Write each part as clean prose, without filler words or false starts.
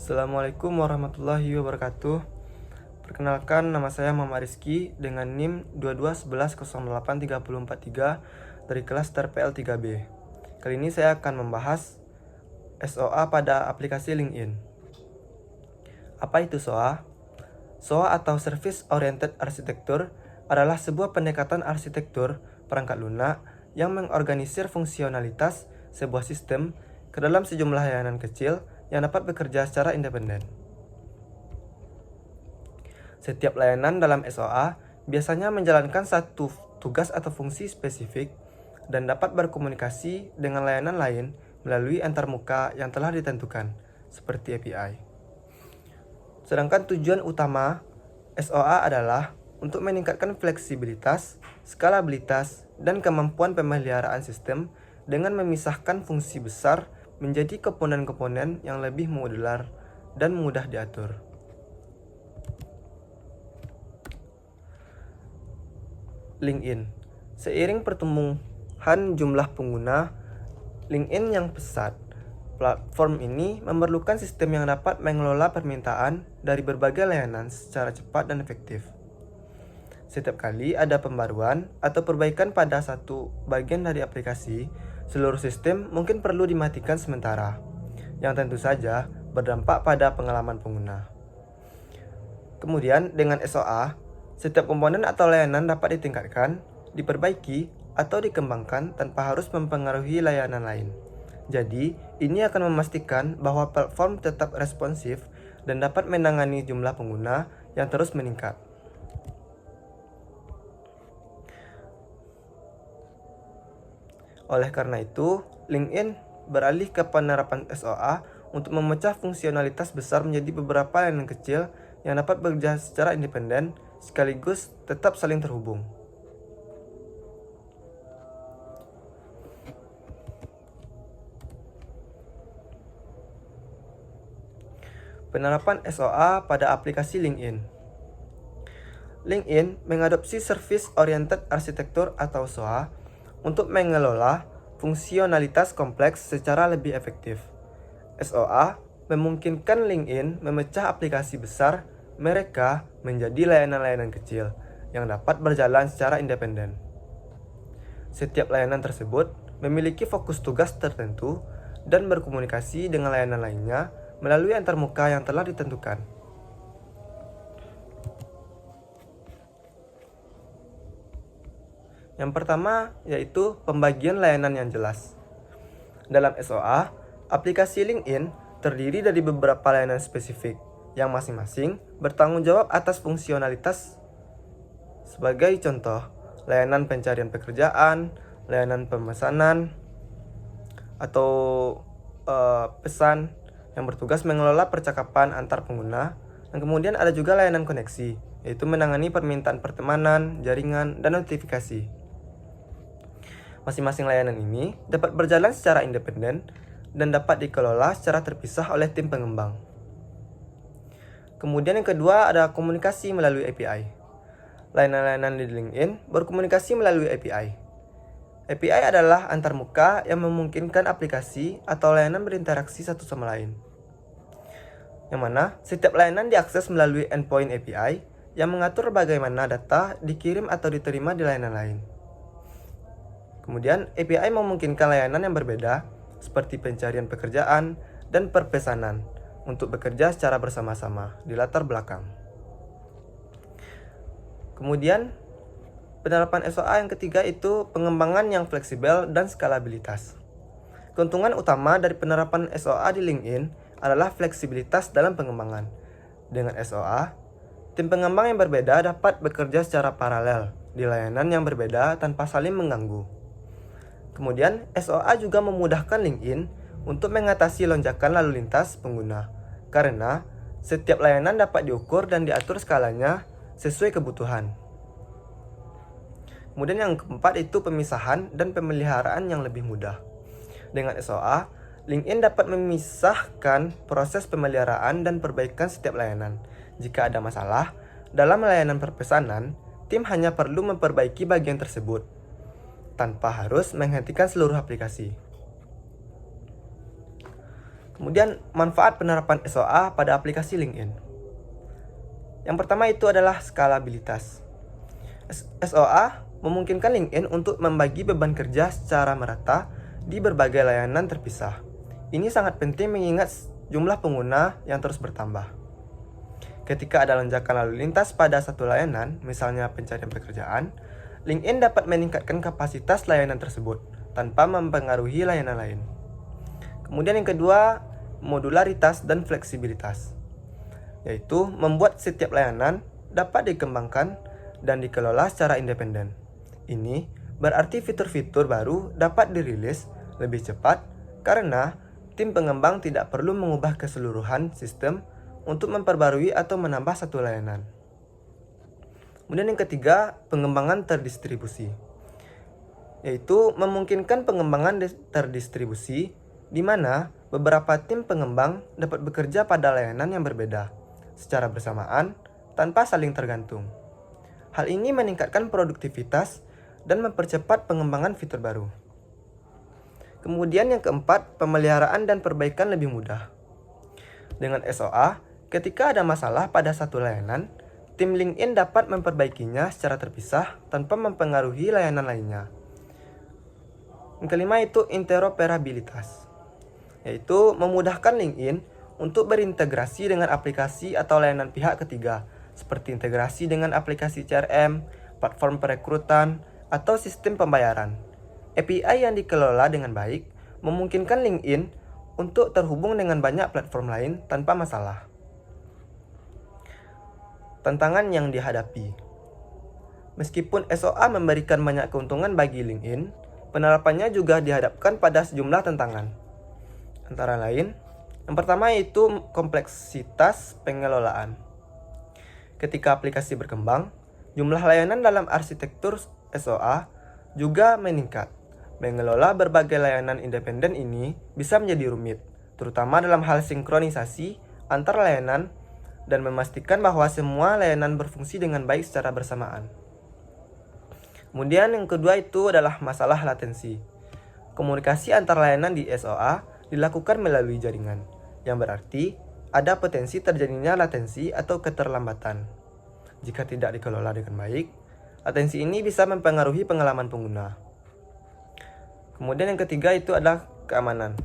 Assalamualaikum warahmatullahi wabarakatuh. Perkenalkan, nama saya Muhammad Rizky dengan NIM 2211083043 dari kelas TRPL 3B. Kali ini saya akan membahas SOA pada aplikasi LinkedIn. Apa itu SOA? SOA atau Service Oriented Architecture adalah sebuah pendekatan arsitektur perangkat lunak yang mengorganisir fungsionalitas sebuah sistem ke dalam sejumlah layanan kecil yang dapat bekerja secara independen. Setiap layanan dalam SOA biasanya menjalankan satu tugas atau fungsi spesifik dan dapat berkomunikasi dengan layanan lain melalui antarmuka yang telah ditentukan, seperti API. Sedangkan tujuan utama SOA adalah untuk meningkatkan fleksibilitas, skalabilitas, dan kemampuan pemeliharaan sistem dengan memisahkan fungsi besar menjadi komponen-komponen yang lebih modular dan mudah diatur. LinkedIn. Seiring pertumbuhan jumlah pengguna LinkedIn yang pesat, platform ini memerlukan sistem yang dapat mengelola permintaan dari berbagai layanan secara cepat dan efektif. Setiap kali ada pembaruan atau perbaikan pada satu bagian dari aplikasi, seluruh sistem mungkin perlu dimatikan sementara, yang tentu saja berdampak pada pengalaman pengguna. Kemudian dengan SOA, setiap komponen atau layanan dapat ditingkatkan, diperbaiki, atau dikembangkan tanpa harus mempengaruhi layanan lain. Jadi, ini akan memastikan bahwa platform tetap responsif dan dapat menangani jumlah pengguna yang terus meningkat. Oleh karena itu, LinkedIn beralih ke penerapan SOA untuk memecah fungsionalitas besar menjadi beberapa layanan kecil yang dapat bekerja secara independen sekaligus tetap saling terhubung. Penerapan SOA pada aplikasi LinkedIn. LinkedIn mengadopsi Service Oriented Architecture atau SOA untuk mengelola fungsionalitas kompleks secara lebih efektif. SOA memungkinkan LinkedIn memecah aplikasi besar mereka menjadi layanan-layanan kecil yang dapat berjalan secara independen. Setiap layanan tersebut memiliki fokus tugas tertentu dan berkomunikasi dengan layanan lainnya melalui antarmuka yang telah ditentukan. Yang pertama yaitu pembagian layanan yang jelas. Dalam SOA, aplikasi LinkedIn terdiri dari beberapa layanan spesifik yang masing-masing bertanggung jawab atas fungsionalitas. Sebagai contoh, layanan pencarian pekerjaan, layanan pemesanan, atau pesan yang bertugas mengelola percakapan antar pengguna. Dan kemudian ada juga layanan koneksi, yaitu menangani permintaan pertemanan, jaringan, dan notifikasi. Masing-masing layanan ini dapat berjalan secara independen dan dapat dikelola secara terpisah oleh tim pengembang. Kemudian yang kedua ada komunikasi melalui API. Layanan-layanan di LinkedIn berkomunikasi melalui API. API adalah antarmuka yang memungkinkan aplikasi atau layanan berinteraksi satu sama lain. Yang mana setiap layanan diakses melalui endpoint API yang mengatur bagaimana data dikirim atau diterima di layanan lain. Kemudian API memungkinkan layanan yang berbeda seperti pencarian pekerjaan dan perpesanan untuk bekerja secara bersama-sama di latar belakang. Kemudian penerapan SOA yang ketiga itu pengembangan yang fleksibel dan skalabilitas. Keuntungan utama dari penerapan SOA di LinkedIn adalah fleksibilitas dalam pengembangan. Dengan SOA, tim pengembang yang berbeda dapat bekerja secara paralel di layanan yang berbeda tanpa saling mengganggu. Kemudian, SOA juga memudahkan LinkedIn untuk mengatasi lonjakan lalu lintas pengguna, karena setiap layanan dapat diukur dan diatur skalanya sesuai kebutuhan. Kemudian yang keempat itu pemisahan dan pemeliharaan yang lebih mudah. Dengan SOA, LinkedIn dapat memisahkan proses pemeliharaan dan perbaikan setiap layanan. Jika ada masalah dalam layanan perpesanan, tim hanya perlu memperbaiki bagian tersebut tanpa harus menghentikan seluruh aplikasi. Kemudian manfaat penerapan SOA pada aplikasi LinkedIn. Yang pertama itu adalah skalabilitas. SOA memungkinkan LinkedIn untuk membagi beban kerja secara merata di berbagai layanan terpisah. Ini sangat penting mengingat jumlah pengguna yang terus bertambah. Ketika ada lonjakan lalu lintas pada satu layanan, misalnya pencarian pekerjaan, LinkedIn dapat meningkatkan kapasitas layanan tersebut tanpa mempengaruhi layanan lain. Kemudian yang kedua, modularitas dan fleksibilitas, yaitu membuat setiap layanan dapat dikembangkan dan dikelola secara independen. Ini berarti fitur-fitur baru dapat dirilis lebih cepat karena tim pengembang tidak perlu mengubah keseluruhan sistem untuk memperbarui atau menambah satu layanan. Kemudian yang ketiga, pengembangan terdistribusi, yaitu memungkinkan pengembangan terdistribusi di mana beberapa tim pengembang dapat bekerja pada layanan yang berbeda secara bersamaan tanpa saling tergantung. Hal ini meningkatkan produktivitas dan mempercepat pengembangan fitur baru. Kemudian yang keempat, pemeliharaan dan perbaikan lebih mudah. Dengan SOA, ketika ada masalah pada satu layanan, tim LinkedIn dapat memperbaikinya secara terpisah tanpa mempengaruhi layanan lainnya. Yang kelima itu interoperabilitas, yaitu memudahkan LinkedIn untuk berintegrasi dengan aplikasi atau layanan pihak ketiga, seperti integrasi dengan aplikasi CRM, platform perekrutan, atau sistem pembayaran. API yang dikelola dengan baik memungkinkan LinkedIn untuk terhubung dengan banyak platform lain tanpa masalah. Tantangan yang dihadapi. Meskipun SOA memberikan banyak keuntungan bagi LinkedIn, penerapannya juga dihadapkan pada sejumlah tantangan. Antara lain, yang pertama yaitu kompleksitas pengelolaan. Ketika aplikasi berkembang, jumlah layanan dalam arsitektur SOA juga meningkat. Mengelola berbagai layanan independen ini bisa menjadi rumit, terutama dalam hal sinkronisasi antar layanan dan memastikan bahwa semua layanan berfungsi dengan baik secara bersamaan. Kemudian yang kedua itu adalah masalah latensi. Komunikasi antar layanan di SOA dilakukan melalui jaringan, yang berarti ada potensi terjadinya latensi atau keterlambatan. Jika tidak dikelola dengan baik, latensi ini bisa mempengaruhi pengalaman pengguna. Kemudian yang ketiga itu adalah keamanan.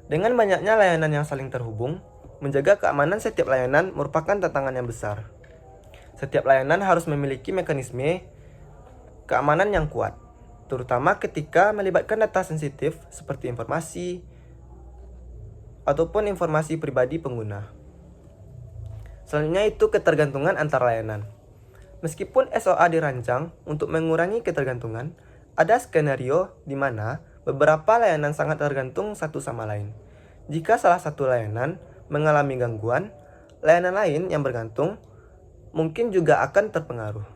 Dengan banyaknya layanan yang saling terhubung, menjaga keamanan setiap layanan merupakan tantangan yang besar. Setiap layanan harus memiliki mekanisme keamanan yang kuat, terutama ketika melibatkan data sensitif seperti informasi ataupun informasi pribadi pengguna. Selanjutnya itu ketergantungan antar layanan. Meskipun SOA dirancang untuk mengurangi ketergantungan, ada skenario di mana beberapa layanan sangat tergantung satu sama lain. Jika salah satu layanan mengalami gangguan, layanan lain yang bergantung mungkin juga akan terpengaruh.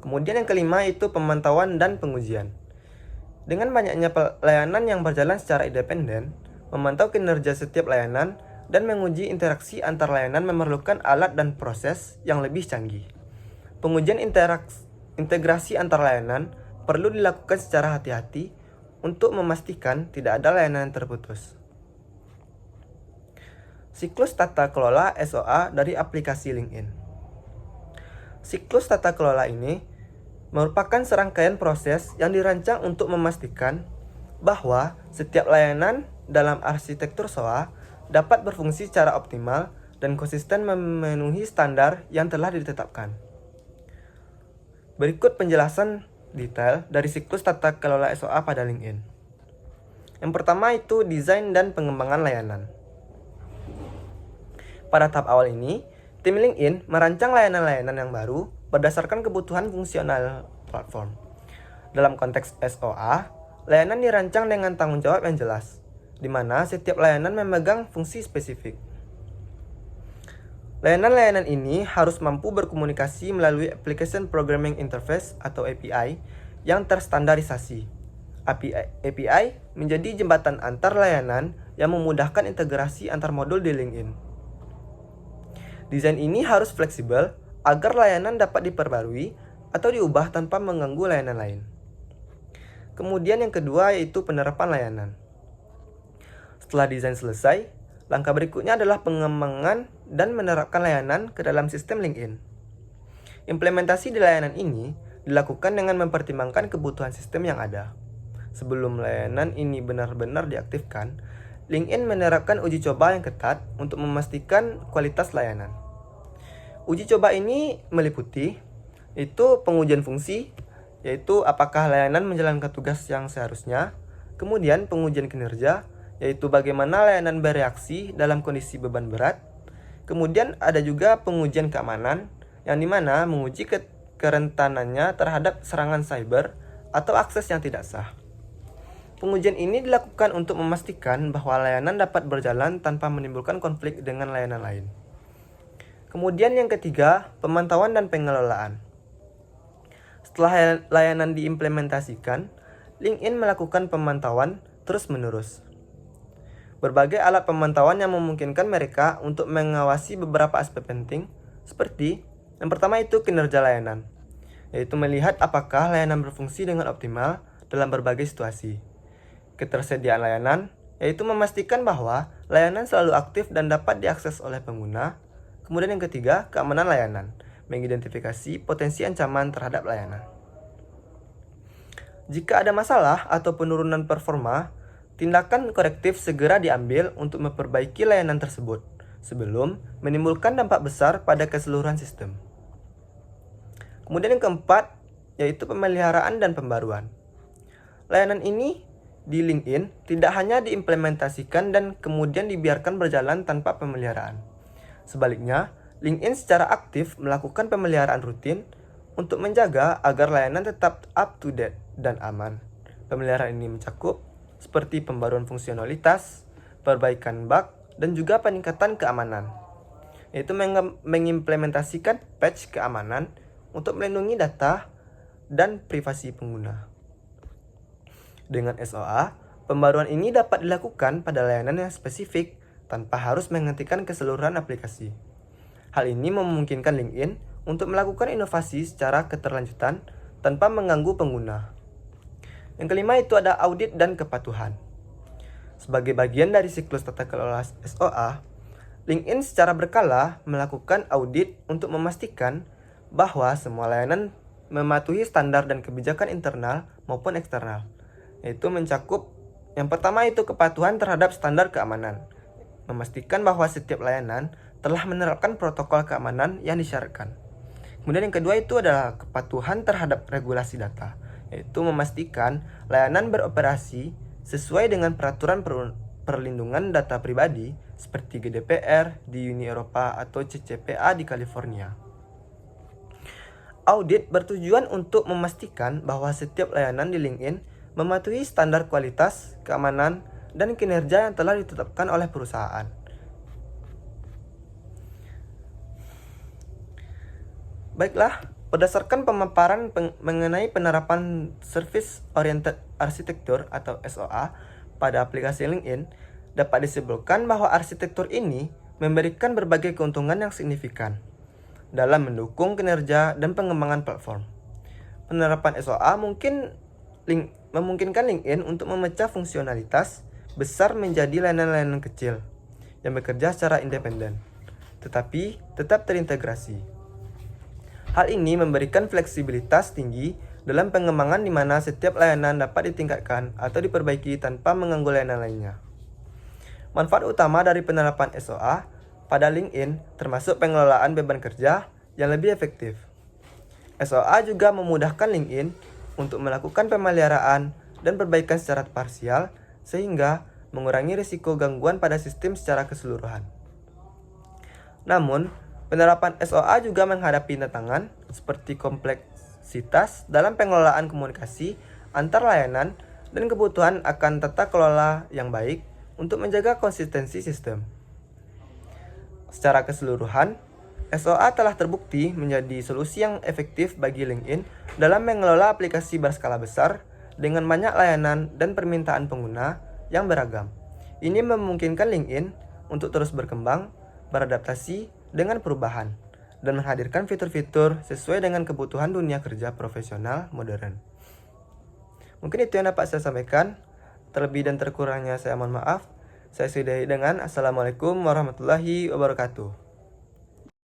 Kemudian yang kelima itu pemantauan dan pengujian. Dengan banyaknya layanan yang berjalan secara independen, memantau kinerja setiap layanan dan menguji interaksi antar layanan memerlukan alat dan proses yang lebih canggih. Pengujian integrasi antar layanan perlu dilakukan secara hati-hati untuk memastikan tidak ada layanan yang terputus. Siklus tata kelola SOA dari aplikasi LinkedIn. Siklus tata kelola ini merupakan serangkaian proses yang dirancang untuk memastikan bahwa setiap layanan dalam arsitektur SOA dapat berfungsi secara optimal dan konsisten memenuhi standar yang telah ditetapkan. Berikut penjelasan detail dari siklus tata kelola SOA pada LinkedIn. Yang pertama itu desain dan pengembangan layanan. Pada tahap awal ini, tim LinkedIn merancang layanan-layanan yang baru berdasarkan kebutuhan fungsional platform. Dalam konteks SOA, layanan dirancang dengan tanggung jawab yang jelas, di mana setiap layanan memegang fungsi spesifik. Layanan-layanan ini harus mampu berkomunikasi melalui Application Programming Interface atau API yang terstandarisasi. API menjadi jembatan antar layanan yang memudahkan integrasi antar modul di LinkedIn. Desain ini harus fleksibel agar layanan dapat diperbarui atau diubah tanpa mengganggu layanan lain. Kemudian yang kedua yaitu penerapan layanan. Setelah desain selesai, langkah berikutnya adalah pengembangan dan menerapkan layanan ke dalam sistem LinkedIn. Implementasi di layanan ini dilakukan dengan mempertimbangkan kebutuhan sistem yang ada. Sebelum layanan ini benar-benar diaktifkan, LinkedIn menerapkan uji coba yang ketat untuk memastikan kualitas layanan. Uji coba ini meliputi yaitu pengujian fungsi, yaitu apakah layanan menjalankan tugas yang seharusnya, kemudian pengujian kinerja, yaitu bagaimana layanan bereaksi dalam kondisi beban berat, kemudian ada juga pengujian keamanan, yang dimana menguji kerentanannya terhadap serangan cyber atau akses yang tidak sah. Pengujian ini dilakukan untuk memastikan bahwa layanan dapat berjalan tanpa menimbulkan konflik dengan layanan lain. Kemudian yang ketiga, pemantauan dan pengelolaan. Setelah layanan diimplementasikan, LinkedIn melakukan pemantauan terus-menerus. Berbagai alat pemantauan yang memungkinkan mereka untuk mengawasi beberapa aspek penting, seperti yang pertama itu kinerja layanan, yaitu melihat apakah layanan berfungsi dengan optimal dalam berbagai situasi. Ketersediaan layanan, yaitu memastikan bahwa layanan selalu aktif dan dapat diakses oleh pengguna. Kemudian yang ketiga, keamanan layanan, mengidentifikasi potensi ancaman terhadap layanan. Jika ada masalah atau penurunan performa, tindakan korektif segera diambil untuk memperbaiki layanan tersebut sebelum menimbulkan dampak besar pada keseluruhan sistem. Kemudian yang keempat, yaitu pemeliharaan dan pembaruan. Layanan ini di LinkedIn tidak hanya diimplementasikan dan kemudian dibiarkan berjalan tanpa pemeliharaan. Sebaliknya, LinkedIn secara aktif melakukan pemeliharaan rutin untuk menjaga agar layanan tetap up to date dan aman. Pemeliharaan ini mencakup seperti pembaruan fungsionalitas, perbaikan bug, dan juga peningkatan keamanan, yaitu mengimplementasikan patch keamanan untuk melindungi data dan privasi pengguna. Dengan SOA, pembaruan ini dapat dilakukan pada layanan yang spesifik tanpa harus menghentikan keseluruhan aplikasi. Hal ini memungkinkan LinkedIn untuk melakukan inovasi secara keterlanjutan tanpa mengganggu pengguna. Yang kelima itu ada audit dan kepatuhan. Sebagai bagian dari siklus tata kelola SOA, LinkedIn secara berkala melakukan audit untuk memastikan bahwa semua layanan mematuhi standar dan kebijakan internal maupun eksternal, yaitu mencakup yang pertama itu kepatuhan terhadap standar keamanan, memastikan bahwa setiap layanan telah menerapkan protokol keamanan yang disyaratkan. Kemudian yang kedua itu adalah kepatuhan terhadap regulasi data, yaitu memastikan layanan beroperasi sesuai dengan peraturan perlindungan data pribadi seperti GDPR di Uni Eropa atau CCPA di California. Audit bertujuan untuk memastikan bahwa setiap layanan di LinkedIn mematuhi standar kualitas, keamanan, dan kinerja yang telah ditetapkan oleh perusahaan. Baiklah, berdasarkan pemaparan mengenai penerapan Service Oriented Architecture atau SOA pada aplikasi LinkedIn, dapat disimpulkan bahwa arsitektur ini memberikan berbagai keuntungan yang signifikan dalam mendukung kinerja dan pengembangan platform. Penerapan SOA memungkinkan LinkedIn untuk memecah fungsionalitas besar menjadi layanan-layanan kecil yang bekerja secara independen, tetapi tetap terintegrasi. Hal ini memberikan fleksibilitas tinggi dalam pengembangan di mana setiap layanan dapat ditingkatkan atau diperbaiki tanpa mengganggu layanan lainnya. Manfaat utama dari penerapan SOA pada LinkedIn termasuk pengelolaan beban kerja yang lebih efektif. SOA juga memudahkan LinkedIn untuk melakukan pemeliharaan dan perbaikan secara parsial sehingga mengurangi risiko gangguan pada sistem secara keseluruhan. Namun, penerapan SOA juga menghadapi tantangan seperti kompleksitas dalam pengelolaan komunikasi antar layanan dan kebutuhan akan tata kelola yang baik untuk menjaga konsistensi sistem. Secara keseluruhan, SOA telah terbukti menjadi solusi yang efektif bagi LinkedIn dalam mengelola aplikasi berskala besar dengan banyak layanan dan permintaan pengguna yang beragam. Ini memungkinkan LinkedIn untuk terus berkembang, beradaptasi dengan perubahan, dan menghadirkan fitur-fitur sesuai dengan kebutuhan dunia kerja profesional modern. Mungkin itu yang dapat saya sampaikan. Terlebih dan terkurangnya saya mohon maaf. Saya sudahi dengan Assalamualaikum warahmatullahi wabarakatuh.